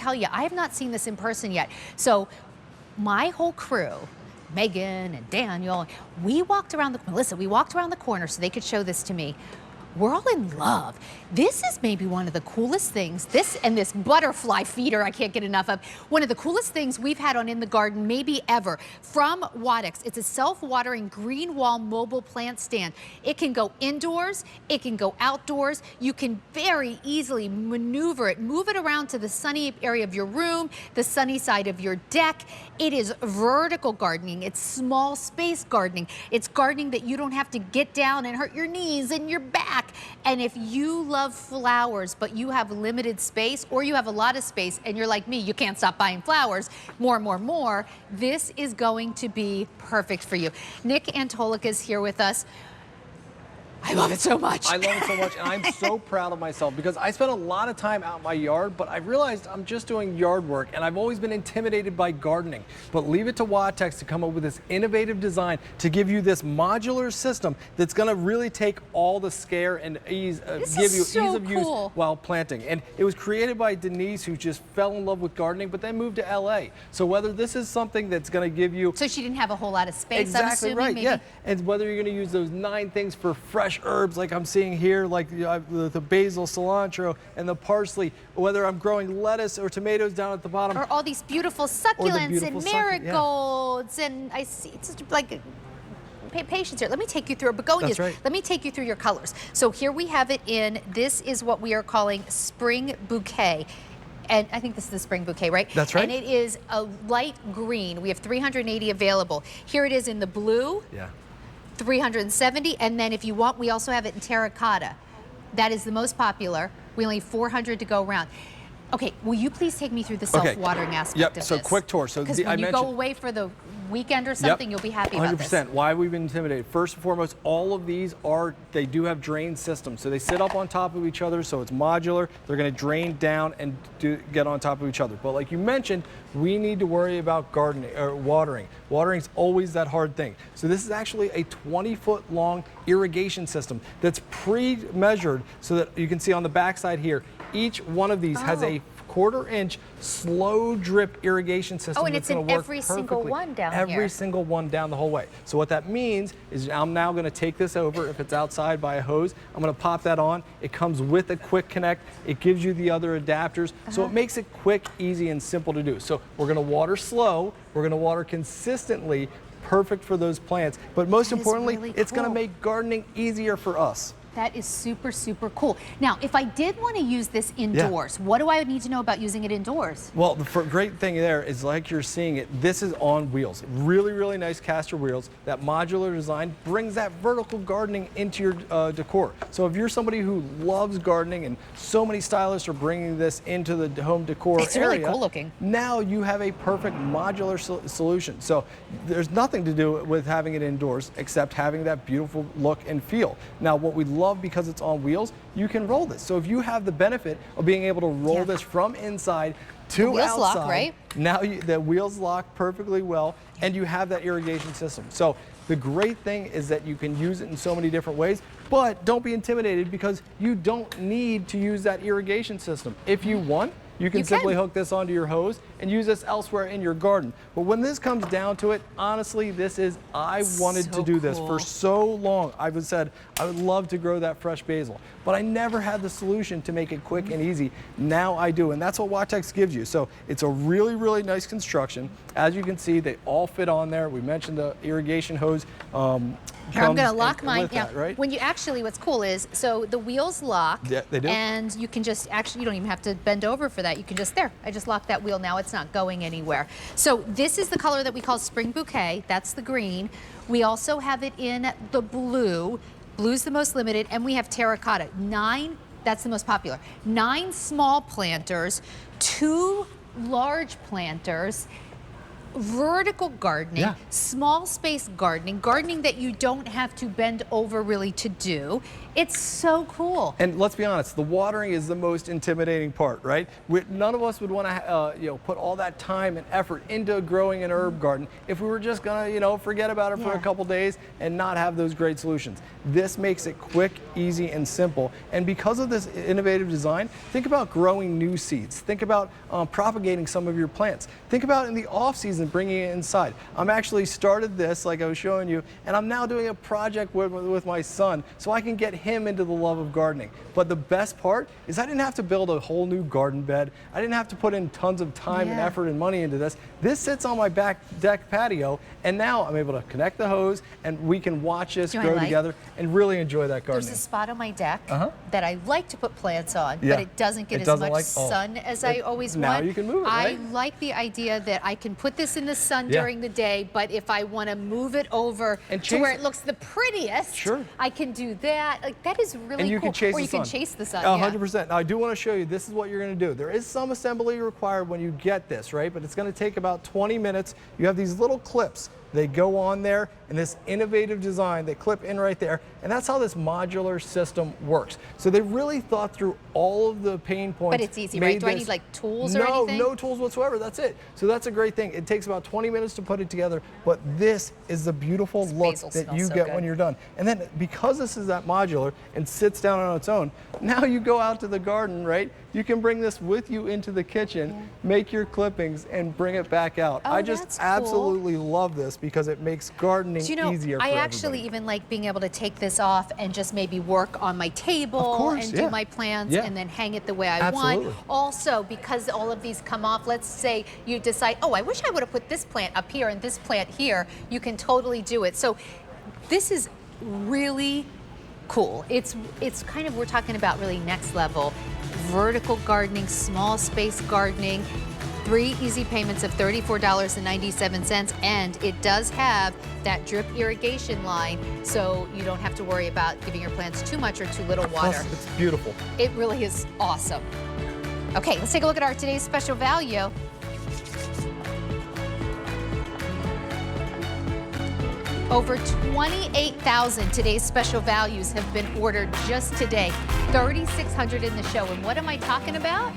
tell you, I have not seen this in person yet. So my whole crew, Megan and Daniel, we walked around the corner so they could show this to me. We're all in love. This is maybe one of the coolest things, this and this butterfly feeder I can't get enough of, one of the coolest things we've had on In the Garden maybe ever, from Watex. It's a self-watering green wall mobile plant stand. It can go indoors, it can go outdoors. You can very easily maneuver it, move it around to the sunny area of your room, the sunny side of your deck. It is vertical gardening, it's small space gardening. It's gardening that you don't have to get down and hurt your knees and your back. And if you love flowers, but you have limited space, or you have a lot of space and you're like me, you can't stop buying flowers, more, this is going to be perfect for you. Nick Antolica is here with us. I love it so much. I love it so much, and I'm so proud of myself because I spent a lot of time out in my yard, but I realized I'm just doing yard work, and I've always been intimidated by gardening. But leave it to Watex to come up with this innovative design to give you this modular system that's going to really take all the scare and ease, give you ease of use while planting. And it was created by Denise, who just fell in love with gardening, but then moved to LA. So whether this is something that's going to give you... So she didn't have a whole lot of space, exactly, I'm assuming, right, maybe? Yeah. And whether you're going to use those 9 things for fresh herbs like I'm seeing here, like the basil, cilantro, and the parsley, whether I'm growing lettuce or tomatoes down at the bottom. Or all these beautiful succulents and marigolds, and I see, it's just like, patience here. Let me take you through it, begonias. Right. Let me take you through your colors. So here we have it in, this is what we are calling spring bouquet. And I think this is the spring bouquet, right? That's right. And it is a light green. We have 380 available. Here it is in the blue. Yeah. 370, and then if you want, we also have it in terracotta. That is the most popular. We only have 400 to go around. Okay, will you please take me through the self-watering aspect of this? So quick tour. So because when you go away for the weekend or something, you'll be happy about this. 100%. Why we've been intimidated. First and foremost, all of these they do have drain systems. So they sit up on top of each other, so it's modular. They're going to drain down and get on top of each other. But like you mentioned, we need to worry about gardening or watering. Watering's always that hard thing. So this is actually a 20-foot long irrigation system that's pre-measured so that you can see on the backside here, each one of these has a 1/4 inch slow drip irrigation system. Oh, and it's in every single one down here. Every single one down the whole way. So what that means is I'm now going to take this over. If it's outside by a hose, I'm going to pop that on. It comes with a quick connect. It gives you the other adapters. So it makes it quick, easy, and simple to do. So we're going to water slow. We're going to water consistently. Perfect for those plants. But most importantly, really it's going to cool. make gardening easier for us. That is super, super cool. Now, if I did want to use this indoors, what do I need to know about using it indoors? Well, the great thing there is, like you're seeing it, this is on wheels. Really, really nice caster wheels. That modular design brings that vertical gardening into your decor. So if you're somebody who loves gardening, and so many stylists are bringing this into the home decor it's area, really cool looking. Now you have a perfect modular solution. So there's nothing to do with having it indoors except having that beautiful look and feel. Now, what we love, because it's on wheels, you can roll this. So if you have the benefit of being able to roll this from inside to wheels outside, lock, right? Now the wheels lock perfectly well, and you have that irrigation system. So the great thing is that you can use it in so many different ways, but don't be intimidated because you don't need to use that irrigation system. If you want, you can simply hook this onto your hose and use this elsewhere in your garden. But when this comes down to it, honestly, I wanted to do this for so long. I said I would love to grow that fresh basil, but I never had the solution to make it quick and easy. Now I do, and that's what Watex gives you. So it's a really, really nice construction. As you can see, they all fit on there. We mentioned the irrigation hose. Here, I'm going to lock mine. That, right? When you actually, what's cool is, so the wheels lock. Yeah, they do. And you can just, actually, you don't even have to bend over for that. You can just, there, I just locked that wheel now. It's not going anywhere. So this is the color that we call spring bouquet. That's the green. We also have it in the blue. Blue's the most limited. And we have terracotta. 9, that's the most popular. 9 small planters, 2 large planters. vertical gardening, Yeah. small space gardening, gardening that you don't have to bend over really to do. It's so cool. And let's be honest, the watering is the most intimidating part, right? None of us would want to, put all that time and effort into growing an herb garden if we were just gonna, forget about it for a couple days and not have those great solutions. This makes it quick, easy, and simple. And because of this innovative design, think about growing new seeds. Think about propagating some of your plants. Think about in the off season bringing it inside. I'm actually started this, like I was showing you, and I'm now doing a project with my son so I can get him into the love of gardening. But the best part is I didn't have to build a whole new garden bed. I didn't have to put in tons of time and effort and money into this. This sits on my back deck patio, and now I'm able to connect the hose and we can watch this grow together and really enjoy that gardening. There's a spot on my deck that I like to put plants on, Yeah. but it doesn't get as much sun as I always want. Now you can move it, right? I like the idea that I can put this in the sun during the day, but if I want to move it over to where it looks the prettiest, I can do that. Like, that is really and you cool. Can chase or the you sun. can chase the sun. 100%. Now I do want to show you, this is what you're going to do. There is some assembly required when you get this, right? But it's going to take about 20 minutes. You have these little clips. They go on there, and this innovative design, they clip in right there, and that's how this modular system works. So they really thought through all of the pain points. But it's easy, right? Do I need like tools or anything? No tools whatsoever, that's it. So that's a great thing. It takes about 20 minutes to put it together, but this is the beautiful look that you get when you're done. And then because this is that modular and sits down on its own, now you go out to the garden, right? You can bring this with you into the kitchen, make your clippings, and bring it back out. I just absolutely love this because it makes gardening easier for I everybody. actually even like being able to take this off and just maybe work on my table and do my plants and then hang it the way I want. Also, because all of these come off, let's say you decide, oh, I wish I would have put this plant up here and this plant here, you can totally do it. So this is really cool. It's kind of, we're talking about really next level. Vertical gardening, small space gardening, 3 easy payments of $34.97, and it does have that drip irrigation line, so you don't have to worry about giving your plants too much or too little water. Plus, it's beautiful. It really is awesome. Okay, let's take a look at our today's special value. Over 28,000 today's special values have been ordered just today. 3,600 in the show. And what am I talking about?